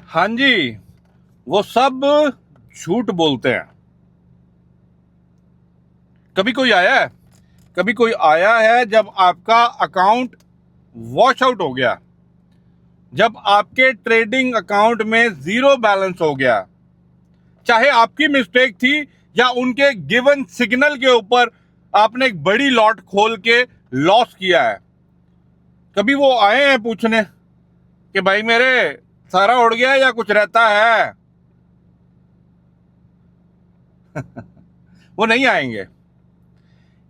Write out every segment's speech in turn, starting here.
हाँ जी, वो सब झूठ बोलते हैं। कभी कोई आया है जब आपका अकाउंट वॉश आउट हो गया, जब आपके ट्रेडिंग अकाउंट में जीरो बैलेंस हो गया, चाहे आपकी मिस्टेक थी या उनके गिवन सिग्नल के ऊपर आपने एक बड़ी लॉट खोल के लॉस किया है। कभी वो आए हैं पूछने कि भाई मेरे सारा उड़ गया या कुछ रहता है? वो नहीं आएंगे।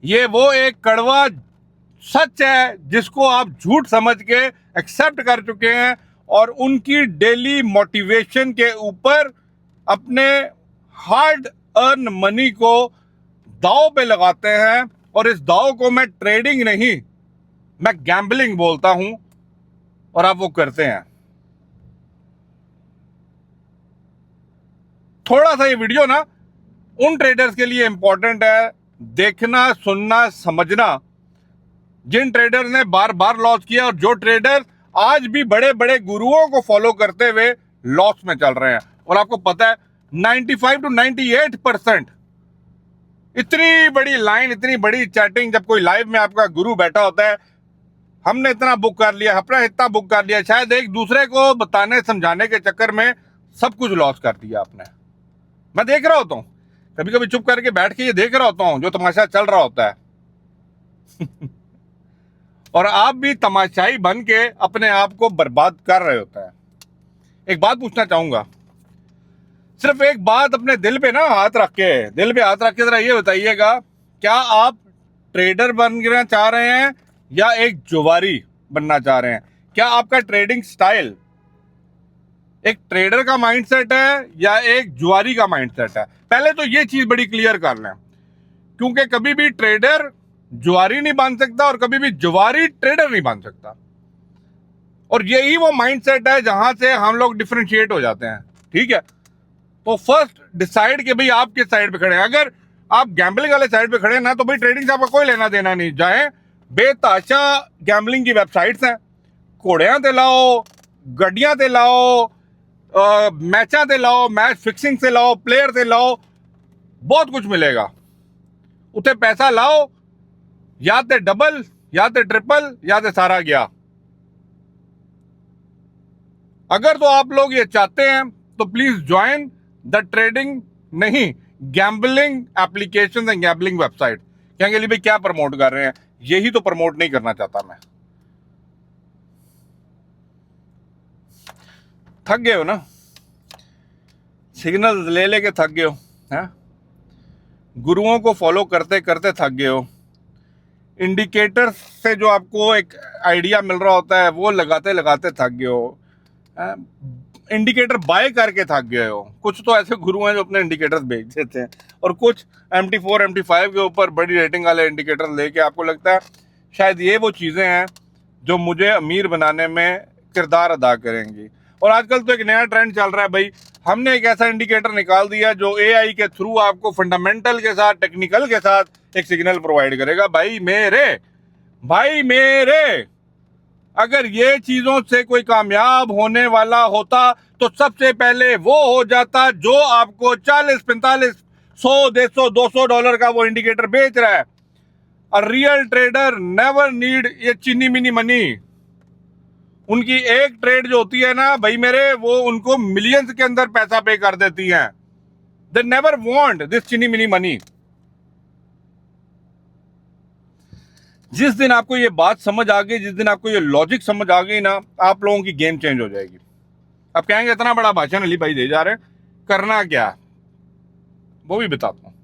ये वो एक कड़वा सच है जिसको आप झूठ समझ के एक्सेप्ट कर चुके हैं और उनकी डेली मोटिवेशन के ऊपर अपने हार्ड अर्न मनी को दांव पे लगाते हैं। और इस दांव को मैं ट्रेडिंग नहीं, मैं गैम्बलिंग बोलता हूं, और आप वो करते हैं। थोड़ा सा ये वीडियो ना उन ट्रेडर्स के लिए इंपॉर्टेंट है, देखना, सुनना, समझना, जिन ट्रेडर ने बार बार लॉस किया और जो ट्रेडर आज भी बड़े बड़े गुरुओं को फॉलो करते हुए लॉस में चल रहे हैं। और आपको पता है 95 to 98% इतनी बड़ी लाइन, इतनी बड़ी चैटिंग, जब कोई लाइव में आपका गुरु बैठा होता है, हमने इतना बुक कर लिया, अपना इतना बुक कर लिया, शायद एक दूसरे को बताने समझाने के चक्कर में सब कुछ लॉस कर दिया आपने। मैं देख रहा होता हूँ, कभी कभी चुप करके बैठ के ये देख रहा होता हूँ जो तमाशा चल रहा होता है। और आप भी तमाशाई बन के अपने आप को बर्बाद कर रहे होते हैं। एक बात पूछना चाहूंगा, सिर्फ एक बात अपने दिल पे हाथ रख के जरा ये बताइएगा, क्या आप ट्रेडर बनना चाह रहे हैं या एक जुआरी बनना चाह रहे हैं? क्या आपका ट्रेडिंग स्टाइल एक ट्रेडर का माइंडसेट है या एक जुआरी का माइंडसेट है? पहले तो ये चीज बड़ी क्लियर कर लें, क्योंकि कभी भी ट्रेडर जुआरी नहीं बन सकता और कभी भी जुआरी ट्रेडर नहीं बन सकता। और यही वो माइंडसेट है जहां से हम लोग डिफरेंशिएट हो जाते हैं। ठीक है, तो फर्स्ट डिसाइड कि भाई आप किस साइड पे खड़े हैं। अगर आप गैम्बलिंग वाले साइड पे खड़े हैं ना, तो भाई ट्रेडिंग से आपका कोई लेना देना नहीं। जाए बेताशा गैम्बलिंग की वेबसाइट्स हैं, घोड़ियां ते लाओ, गड्डियां ते लाओ, मैचा ते लाओ, मैच फिक्सिंग से लाओ, प्लेयर से लाओ, बहुत कुछ मिलेगा। उसे पैसा लाओ, या ते डबल, या ते ट्रिपल, या ते सारा गया। अगर तो आप लोग ये चाहते हैं तो प्लीज ज्वाइन द ट्रेडिंग नहीं, gambling application and gambling website. कहेंगे लिए भाई क्या प्रमोट कर रहे हैं? यही तो प्रमोट नहीं करना चाहता मैं। थक गए हो ना, सिग्नल ले लेके थक गए हो, हैं? गुरुओं को फॉलो करते करते थक गए हो, इंडिकेटर से जो आपको एक आइडिया मिल रहा होता है वो लगाते लगाते थक गए हो, इंडिकेटर बाय करके थक गए हो। कुछ तो ऐसे गुरु हैं जो अपने इंडिकेटर्स बेच देते हैं, और कुछ MT4 MT5 के ऊपर बड़ी रेटिंग वाले इंडिकेटर लेके आपको लगता है शायद ये वो चीज़ें हैं जो मुझे अमीर बनाने में किरदार अदा करेंगी। और आजकल तो एक नया ट्रेंड चल रहा है भाई, हमने एक ऐसा इंडिकेटर निकाल दिया जो AI के थ्रू आपको फंडामेंटल के साथ, टेक्निकल के साथ एक सिग्नल प्रोवाइड करेगा। भाई मेरे अगर ये चीजों से कोई कामयाब होने वाला होता तो सबसे पहले वो हो जाता जो आपको 40, 45, 100, 150, $200 का वो इंडिकेटर बेच रहा है। A real trader never need ये चीनी मिनी मनी। उनकी एक ट्रेड जो होती है ना भाई मेरे, वो उनको मिलियंस के अंदर पैसा पे कर देती हैं। दे नेवर वांट दिस चीनी मिनी मनी। जिस दिन आपको ये बात समझ आ गई, जिस दिन आपको ये लॉजिक समझ आ गई ना, आप लोगों की गेम चेंज हो जाएगी। आप कहेंगे इतना बड़ा भाषण अली भाई दे जा रहे, करना क्या, वो भी बताता हूं।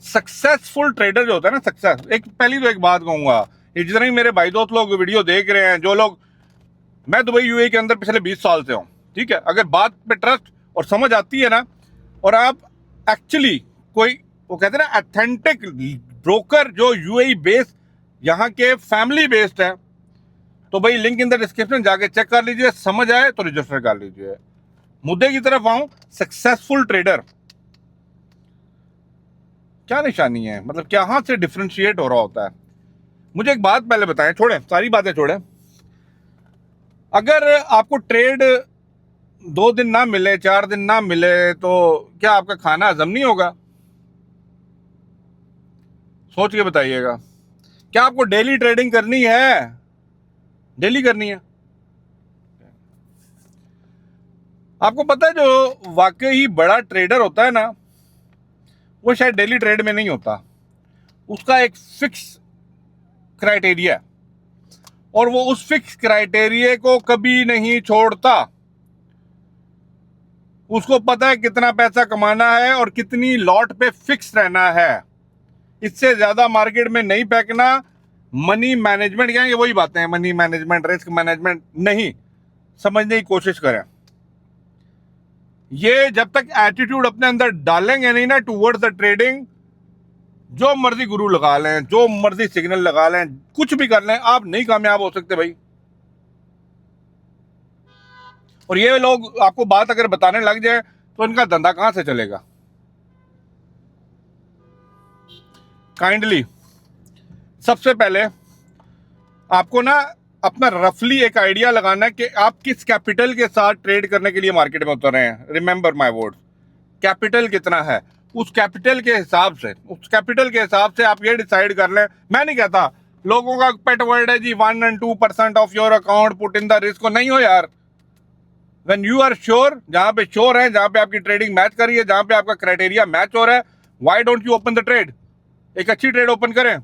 सक्सेसफुल ट्रेडर जो होता है ना, सक्सेस, एक पहली तो एक बात कहूंगा, ये जितने भी मेरे भाई दोस्त लोग वीडियो देख रहे हैं, जो लोग, मैं दुबई UAE के अंदर पिछले 20 साल से हूं, ठीक है, अगर बात पे ट्रस्ट और समझ आती है ना, और आप एक्चुअली कोई, वो कहते हैं ना ऑथेंटिक ब्रोकर जो UAE बेस्ड, यहाँ के फैमिली बेस्ड है, तो भाई लिंक इन द डिस्क्रिप्शन जाके चेक कर लीजिए, समझ आए तो रजिस्टर कर लीजिए। मुद्दे की तरफ आऊं, सक्सेसफुल ट्रेडर क्या निशानी है, मतलब कहां से डिफरेंशिएट हो रहा होता है? मुझे एक बात पहले बताएं, छोड़े सारी बातें छोड़े, अगर आपको ट्रेड 2 दिन ना मिले, 4 दिन ना मिले, तो क्या आपका खाना हजम नहीं होगा? सोच के बताइएगा। क्या आपको डेली ट्रेडिंग करनी है? डेली करनी है? आपको पता है जो वाकई बड़ा ट्रेडर होता है ना, वो शायद डेली ट्रेड में नहीं होता। उसका एक फिक्स क्राइटेरिया है और वो उस फिक्स क्राइटेरिया को कभी नहीं छोड़ता। उसको पता है कितना पैसा कमाना है और कितनी लॉट पे फिक्स रहना है। इससे ज्यादा मार्केट में नहीं फेंकना। मनी मैनेजमेंट क्या है? ये वही बातें हैं, मनी मैनेजमेंट, रिस्क मैनेजमेंट नहीं समझने की कोशिश करें। ये जब तक एटीट्यूड अपने अंदर डालेंगे नहीं ना टूवर्ड्स द ट्रेडिंग, जो मर्जी गुरु लगा लें, जो मर्जी सिग्नल लगा लें, कुछ भी कर लें, आप नहीं कामयाब हो सकते भाई। और ये लोग आपको बात अगर बताने लग जाए तो इनका धंधा कहां से चलेगा? काइंडली सबसे पहले आपको ना अपना रफली एक आइडिया लगाना है कि आप किस कैपिटल के साथ ट्रेड करने के लिए मार्केट में उतर रहे हैं। रिमेंबर माय वर्ड, कैपिटल कितना है, उस कैपिटल के हिसाब से आप ये डिसाइड कर लें। मैं नहीं कहता, लोगों का पेट वर्ड है जी 1 and 2% of your account put in the risk. नहीं हो यार। व्हेन यू आर श्योर, जहां पे श्योर है, जहां पे आपकी ट्रेडिंग मैच कर रही है, जहां पे आपका क्राइटेरिया मैच हो रहा है, why don't you open the trade? एक अच्छी ट्रेड ओपन करें,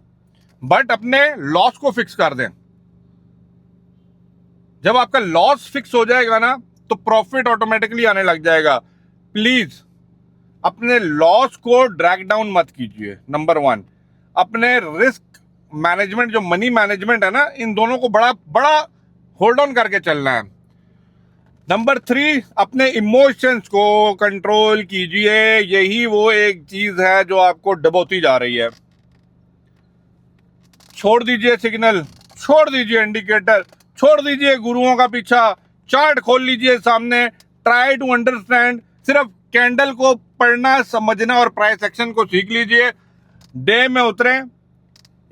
बट अपने लॉस को फिक्स कर दें। जब आपका लॉस फिक्स हो जाएगा ना, तो प्रॉफिट ऑटोमेटिकली आने लग जाएगा। प्लीज अपने लॉस को ड्रैग डाउन मत कीजिए। नंबर 1, अपने रिस्क मैनेजमेंट, जो मनी मैनेजमेंट है ना, इन दोनों को बड़ा बड़ा होल्ड ऑन करके चलना है। नंबर 3, अपने इमोशंस को कंट्रोल कीजिए। यही वो एक चीज है जो आपको डबोती जा रही है। छोड़ दीजिए सिग्नल, छोड़ दीजिए इंडिकेटर, छोड़ दीजिए गुरुओं का पीछा, चार्ट खोल लीजिए सामने, ट्राई टू अंडरस्टैंड। सिर्फ कैंडल को पढ़ना, समझना और प्राइस एक्शन को सीख लीजिए। डे में उतरें,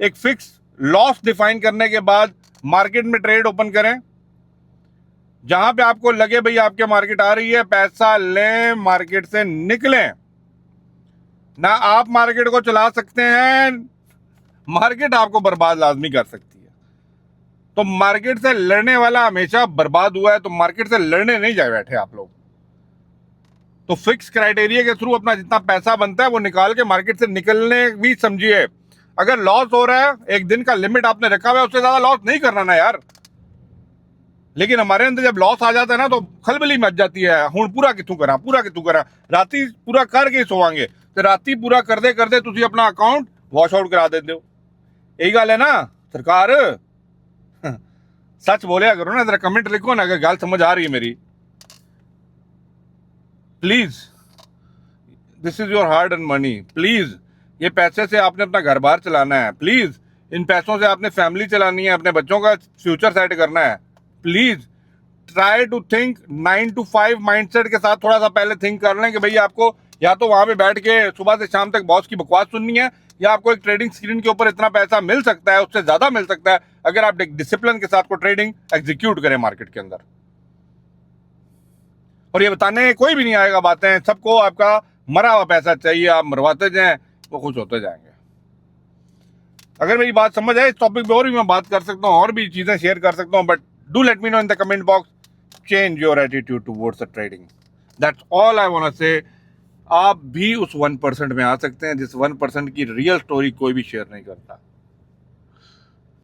एक फिक्स लॉस डिफाइन करने के बाद मार्केट में ट्रेड ओपन करें। जहां पे आपको लगे भाई आपके मार्केट आ रही है, पैसा लें, मार्केट से निकलें। ना आप मार्केट को चला सकते हैं, मार्केट आपको बर्बाद लाजमी कर सकती है। तो मार्केट से लड़ने वाला हमेशा बर्बाद हुआ है, तो मार्केट से लड़ने नहीं जाए बैठे आप लोग। तो फिक्स क्राइटेरिया के थ्रू अपना जितना पैसा बनता है वो निकाल के मार्केट से निकलने भी समझिए। अगर लॉस हो रहा है, एक दिन का लिमिट आपने रखा हुआ है, उससे ज्यादा लॉस नहीं करना ना यार। लेकिन हमारे अंदर जब लॉस आ जाता है ना, तो खलबली मच जाती है। हुण पूरा कितों करा, राती पूरा करके सोवांगे, तो राती पूरा करदे करदे तुसी अपना अकाउंट वॉश आउट करा देते हो। यही गल है ना सरकार? सच बोलिया करो ना, जरा कमेंट लिखो ना अगर गल समझ आ रही है मेरी। Please, this is your hard earn money. Please, ये पैसे से आपने अपना घर बार चलाना है। प्लीज, इन पैसों से आपने फैमिली चलानी है, अपने बच्चों का फ्यूचर सेट करना है। Please try to think 9 to 5 mindset के साथ थोड़ा सा पहले थिंक कर लें कि भाई आपको या तो वहां पे बैठ के सुबह से शाम तक बॉस की बकवास सुननी है, या आपको एक ट्रेडिंग स्क्रीन के ऊपर इतना पैसा मिल सकता है, उससे ज्यादा मिल सकता है अगर आप एक डिसिप्लिन के साथ को ट्रेडिंग एग्जीक्यूट करें मार्केट के अंदर। और ये बताने कोई भी नहीं आएगा बातें, सबको आपका मरा हुआ पैसा चाहिए, आप मरवाते जाएं, वो खुश होते जाएंगे। अगर मेरी बात समझ आए, इस टॉपिक पे और भी मैं बात कर सकता हूँ, और भी चीजें शेयर कर सकता हूँ, but do let me know in the comment box. Change your attitude towards the trading, that's all I want to say. आप भी उस 1% में आ सकते हैं जिस 1% की रियल स्टोरी कोई भी शेयर नहीं करता।